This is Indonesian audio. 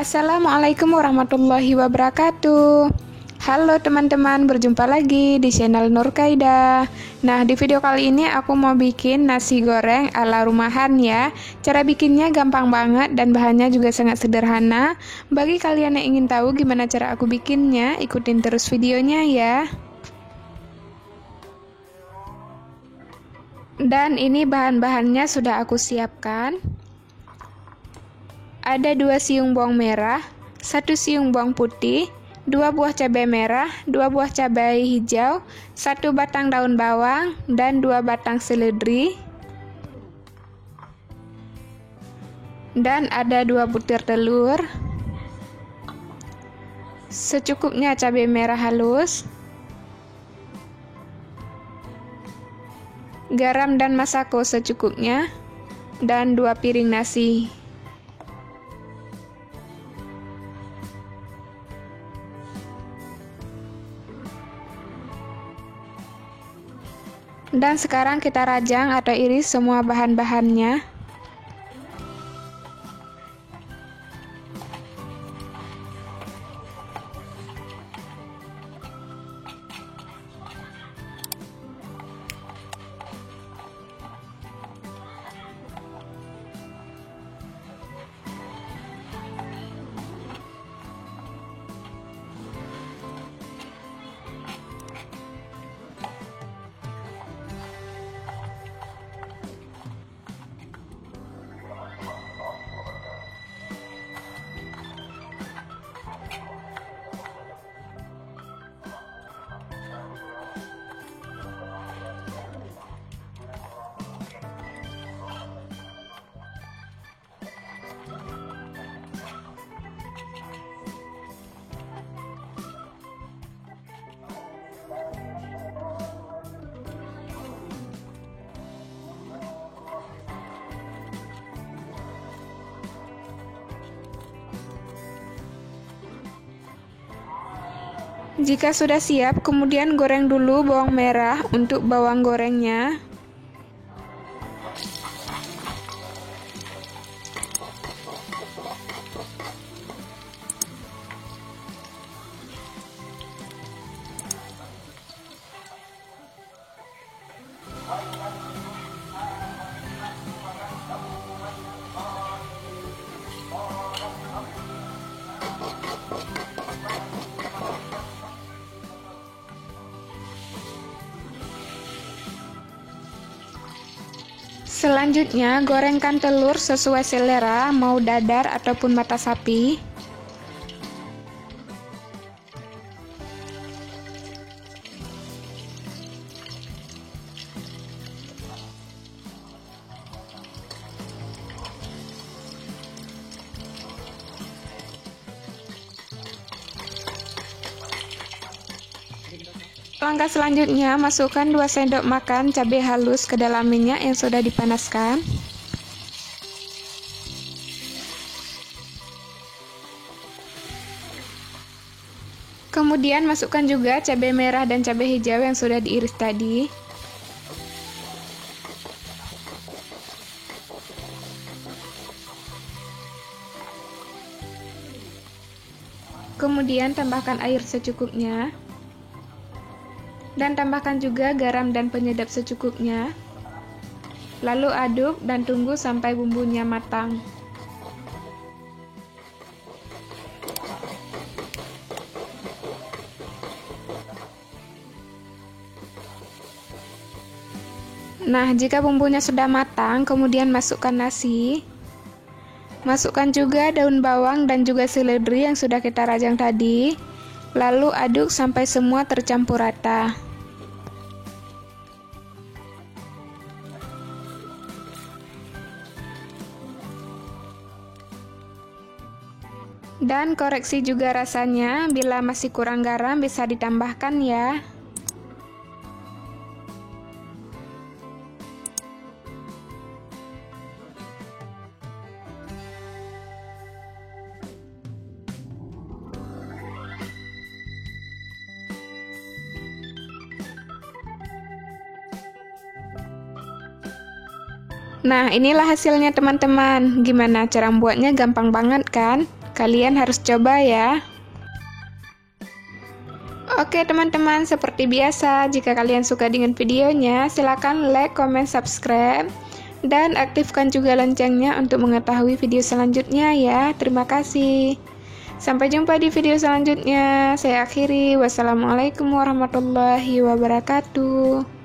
Assalamualaikum warahmatullahi wabarakatuh. Halo teman-teman, berjumpa lagi di channel Nurkaida. Nah, di video kali ini aku mau bikin nasi goreng ala rumahan ya. Cara bikinnya gampang banget dan bahannya juga sangat sederhana. Bagi kalian yang ingin tahu gimana cara aku bikinnya, ikutin terus videonya ya. Dan ini bahan-bahannya sudah aku siapkan. Ada 2 siung bawang merah, 1 siung bawang putih, 2 buah cabai merah, 2 buah cabai hijau, 1 batang daun bawang, dan 2 batang seledri. Dan ada 2 butir telur, secukupnya cabai merah halus, garam dan masako secukupnya, dan 2 piring nasi. Dan sekarang kita rajang atau iris semua bahan-bahannya. Jika sudah siap, kemudian goreng dulu bawang merah untuk bawang gorengnya. Selanjutnya, gorengkan telur sesuai selera, mau dadar ataupun mata sapi. Langkah selanjutnya, masukkan 2 sendok makan cabai halus ke dalam minyak yang sudah dipanaskan. Kemudian masukkan juga cabai merah dan cabai hijau yang sudah diiris tadi. Kemudian tambahkan air secukupnya. Dan tambahkan juga garam dan penyedap secukupnya. Lalu aduk dan tunggu sampai bumbunya matang. Nah, jika bumbunya sudah matang, kemudian masukkan nasi. Masukkan juga daun bawang dan juga seledri yang sudah kita rajang tadi. Lalu aduk sampai semua tercampur rata. Dan koreksi juga rasanya, bila masih kurang garam bisa ditambahkan ya. Nah, inilah hasilnya teman-teman. Gimana cara membuatnya? Gampang banget kan? Kalian harus coba ya. Oke teman-teman, seperti biasa, jika kalian suka dengan videonya, silakan like, comment, subscribe, dan aktifkan juga loncengnya untuk mengetahui video selanjutnya ya. Terima kasih. Sampai jumpa di video selanjutnya. Saya akhiri. Wassalamualaikum warahmatullahi wabarakatuh.